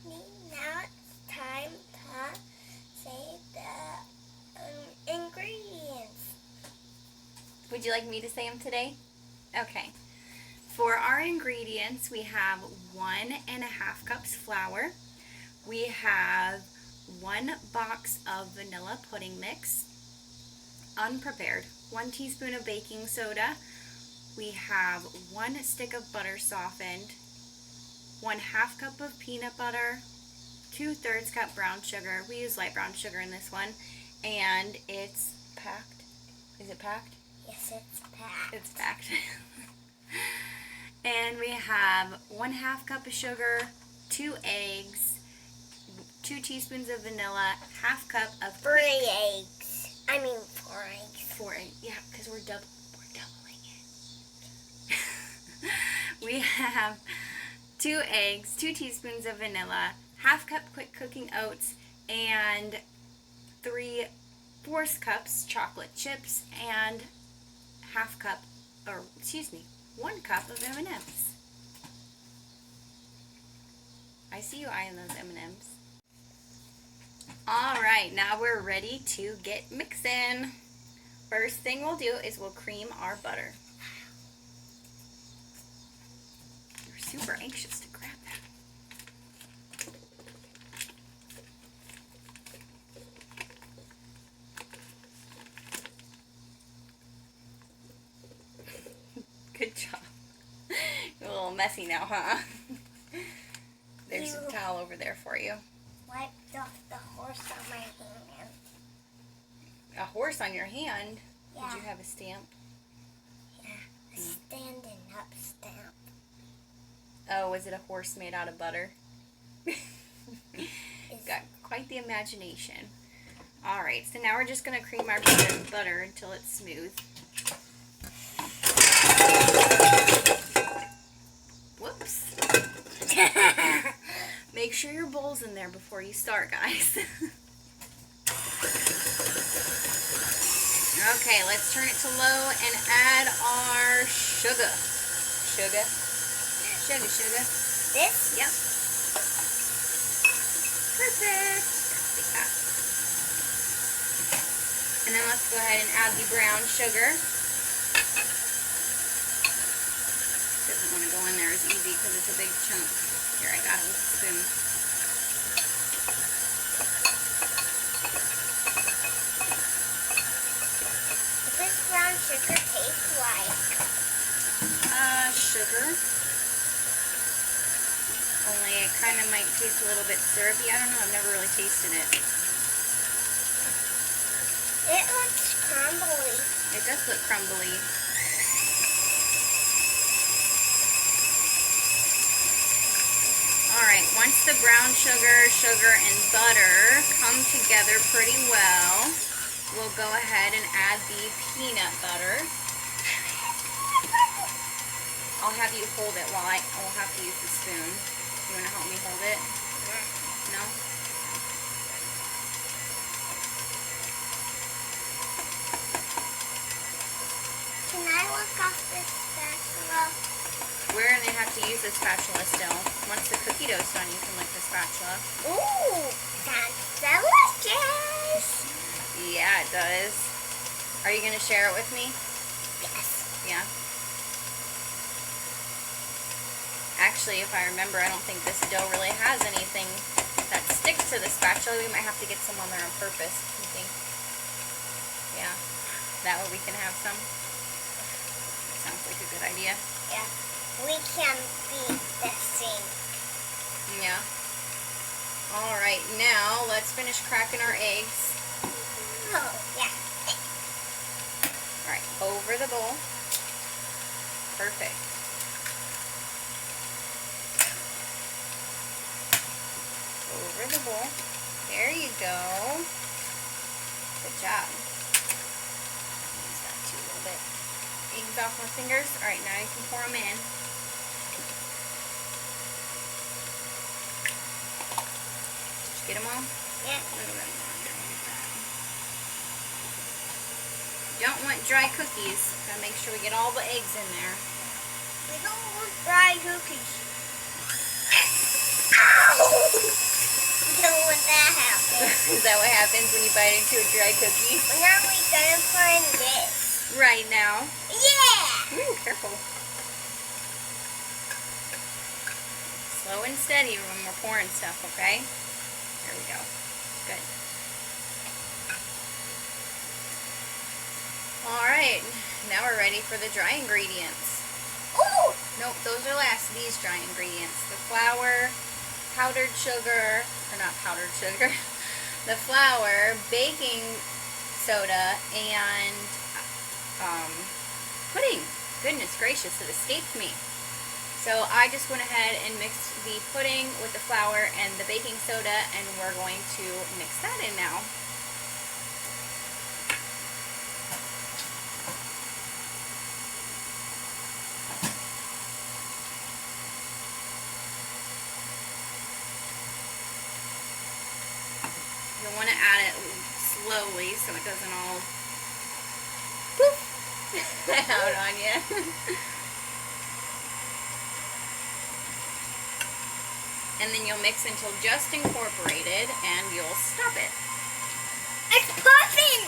Now it's time to say the ingredients. Would you like me to say them today? Okay. For our ingredients, we have 1.5 cups flour. We have 1 box of vanilla pudding mix, unprepared. 1 teaspoon of baking soda. We have 1 stick of butter softened, 1/2 cup of peanut butter, 2/3 cup brown sugar. We use light brown sugar in this one, and it's packed. Is it packed? Yes, it's packed. It's packed. And we have 1/2 cup of sugar, 2 eggs, 2 teaspoons of vanilla, 1/2 cup of 3 eggs. I mean 4 eggs. 4 eggs. Yeah, because we're doubling it. We have 2 eggs, 2 teaspoons of vanilla, 1/2 cup quick cooking oats, and 3/4 cups chocolate chips, and 1 cup of M&Ms. I see you eyeing those M&Ms. All right, now we're ready to get mixing. First thing we'll do is we'll cream our butter. You're super anxious to grab that. Good job. You're a little messy now, huh? There's a towel over there for you. Wiped off the horse on my hand. A horse on your hand? Yeah. Did you have a stamp? Yeah, a standing up stamp. Oh, was it a horse made out of butter? Got quite the imagination. Alright, so now we're just going to cream our butter until it's smooth. Whoops. Make sure your bowl's in there before you start, guys. Okay, let's turn it to low and add our sugar. Sugar. This? Yep. Perfect. Like that. And then let's go ahead and add the brown sugar. Doesn't want to go in there as easy because it's a big chunk. Here, I got it with a spoon. What does brown sugar taste like? Sugar. Only it kind of might taste a little bit syrupy. I don't know. I've never really tasted it. It looks crumbly. It does look crumbly. Alright, once the brown sugar, and butter come together pretty well, we'll go ahead and add the peanut butter. I'll have you hold it while I'll have to use the spoon. You want to help me hold it? No? Can I look off this spatula? We're going to have to use the spatula still. Once the cookie dough's done, you can lick the spatula. Ooh, that's delicious. Yeah, it does. Are you going to share it with me? Yes. Yeah. Actually, if I remember, I don't think this dough really has anything that sticks to the spatula. We might have to get some on there on purpose, you think? Yeah. That way we can have some. Sounds like a good idea. Yeah. We can beat the sink. Yeah. Alright, now let's finish cracking our eggs. Oh, yeah. Alright, over the bowl. Perfect. Over the bowl. There you go. Good job. Use that too a little bit. Eggs off my fingers. Alright, now you can pour them in. Did you get them all? Yeah. A little bit more. Don't want dry cookies. Gotta make sure we get all the eggs in there. We don't want dry cookies. Ow! that happens. Is that what happens when you bite into a dry cookie? When are we gonna find this? Right now. Yeah! Ooh, careful. Slow and steady when we're pouring stuff, okay? There we go. Good. Alright, now we're ready for the dry ingredients. Ooh! Nope, those are last, these dry ingredients. The flour, powdered sugar, or not powdered sugar, the flour, baking soda, and pudding. Goodness gracious, it escaped me. So I just went ahead and mixed the pudding with the flour and the baking soda, and we're going to mix that in now. You'll want to add it slowly so it doesn't all poof out on you. And then you'll mix until just incorporated, and you'll stop it. It's puffing!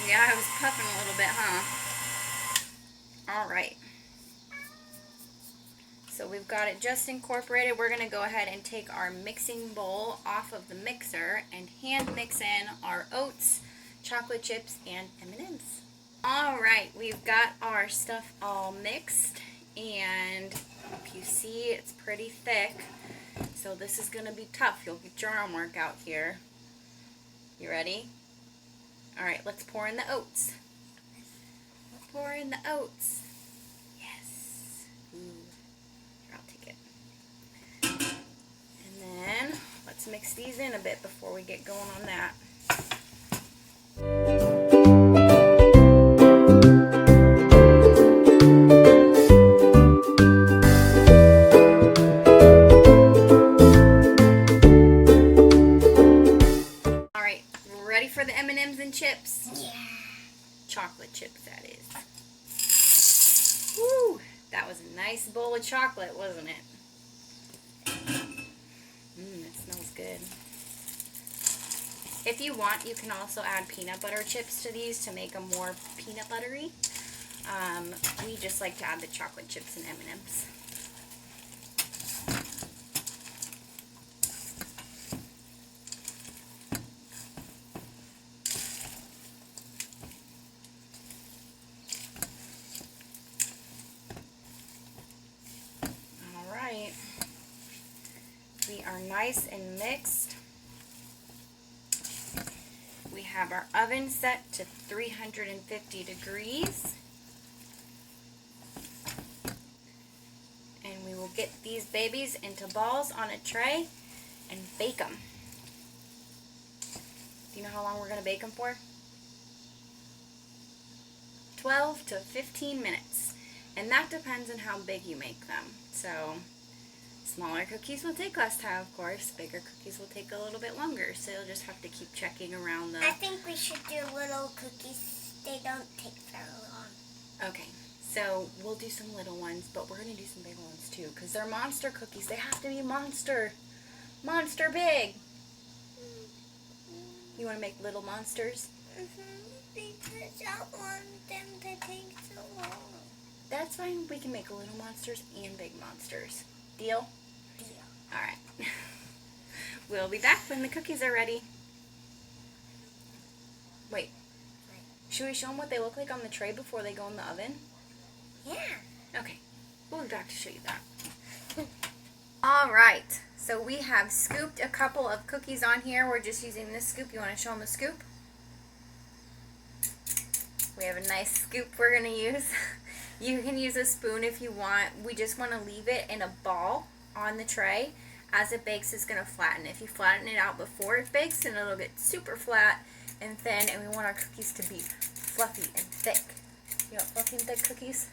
Yeah, I was puffing a little bit, huh? Alright. So we've got it just incorporated. We're going to go ahead and take our mixing bowl off of the mixer and hand mix in our oats, chocolate chips, and M&Ms. Alright, we've got our stuff all mixed, and if you see, it's pretty thick. So this is going to be tough. You'll get your arm work out here. You ready? Alright, let's pour in the oats. Pour in the oats. Yes. Ooh. Here, I'll take it. And then, let's mix these in a bit before we get going on that. For the M&Ms and chips? Yeah. Chocolate chips, that is. Woo! That was a nice bowl of chocolate, wasn't it? It smells good. If you want, you can also add peanut butter chips to these to make them more peanut buttery. We just like to add the chocolate chips and M&Ms. We are nice and mixed. We have our oven set to 350 degrees. And we will get these babies into balls on a tray and bake them. Do you know how long we're going to bake them for? 12 to 15 minutes. And that depends on how big you make them. So smaller cookies will take less time, of course. Bigger cookies will take a little bit longer, so you'll just have to keep checking around the... I think we should do little cookies. They don't take very long. Okay, so we'll do some little ones, but we're going to do some big ones too, because they're monster cookies. They have to be monster big. You want to make little monsters? Because I want them to take so long. That's fine. We can make little monsters and big monsters. Deal? Deal. Alright. We'll be back when the cookies are ready. Wait. Should we show them what they look like on the tray before they go in the oven? Yeah. Okay. We'll be back to show you that. Alright. So we have scooped a couple of cookies on here. We're just using this scoop. You want to show them the scoop? We have a nice scoop we're going to use. You can use a spoon if you want. We just want to leave it in a ball on the tray. As it bakes, it's going to flatten. If you flatten it out before it bakes, then it'll get super flat and thin, and we want our cookies to be fluffy and thick. You want fluffy and thick cookies?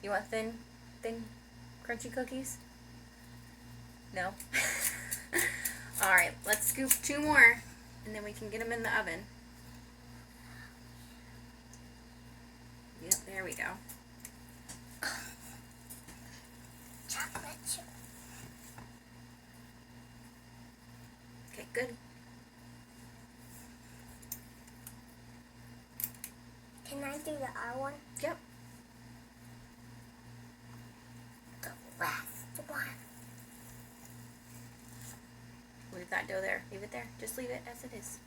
You want thin, crunchy cookies? No? Alright, let's scoop 2 more, and then we can get them in the oven. Yep, there we go. Chocolate chip. Okay, Good. Can I do the other one? Yep. The last one. Leave that dough there. Leave it there. Just leave it as it is.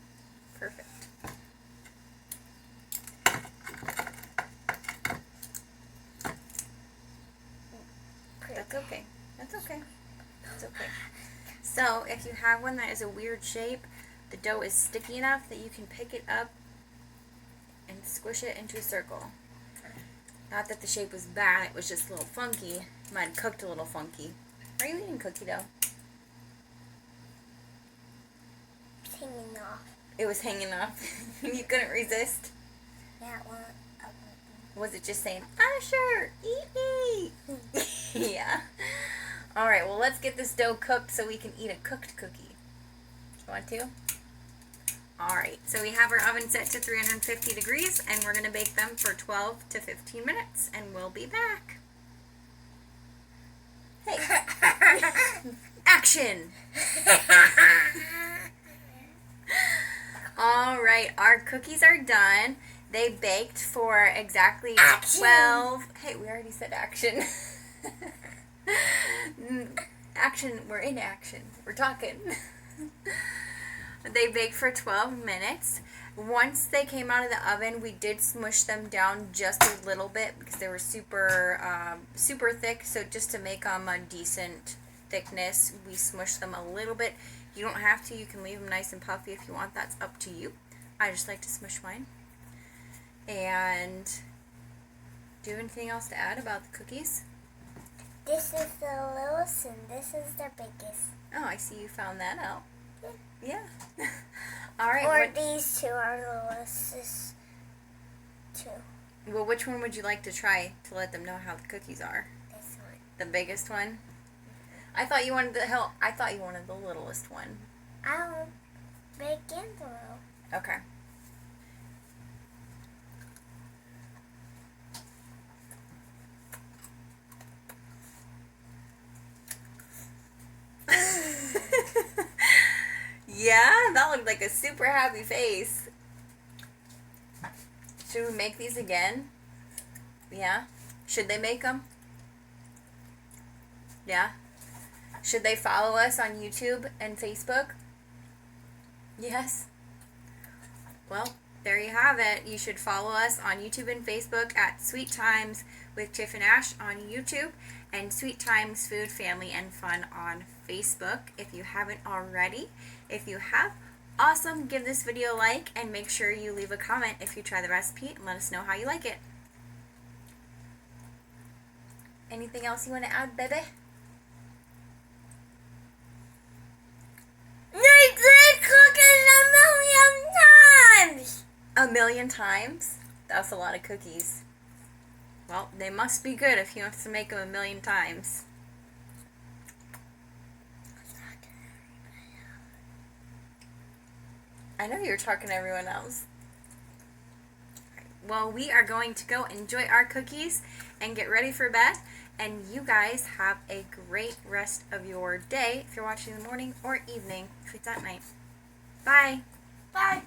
Perfect. That's okay. That's okay. That's okay. So, if you have one that is a weird shape, the dough is sticky enough that you can pick it up and squish it into a circle. Not that the shape was bad, it was just a little funky. Mine cooked a little funky. Are you eating cookie dough? It's hanging off. It was hanging off. You couldn't resist. Yeah, one. Was it just saying, Usher, eat me? Yeah. Alright, well let's get this dough cooked so we can eat a cooked cookie. You want to? Alright, so we have our oven set to 350 degrees and we're going to bake them for 12 to 15 minutes and we'll be back. Hey. Action! Alright, our cookies are done. They baked for exactly Action. 12. Hey, we already said action. Action, we're in action. We're talking. They baked for 12 minutes. Once they came out of the oven, we did smush them down just a little bit because they were super thick. So just to make them a decent thickness, we smushed them a little bit. You don't have to. You can leave them nice and puffy if you want. That's up to you. I just like to smush mine. And do you have anything else to add about the cookies? This is the littlest and this is the biggest. Oh, I see you found that out. Yeah. All right. Or these two are the littlest two. Well, which one would you like to try to let them know how the cookies are? This one. The biggest one? I thought you wanted the littlest one. I'll bake in the little. Okay. Yeah, that looked like a super happy face. Should we make these again? Yeah? Should they make them? Yeah? Should they follow us on YouTube and Facebook? Yes? Well, there you have it. You should follow us on YouTube and Facebook at Sweet Times with Tiff and Ash on YouTube and Sweet Times Food, Family, and Fun on Facebook if you haven't already. If you have, awesome. Give this video a like and make sure you leave a comment if you try the recipe and let us know how you like it. Anything else you want to add, baby? They did cookies a million times! A million times? That's a lot of cookies. Well, they must be good if you have to make them a million times. I know you're talking to everyone else. Well, we are going to go enjoy our cookies and get ready for bed. And you guys have a great rest of your day if you're watching in the morning or evening if it's at night. Bye. Bye.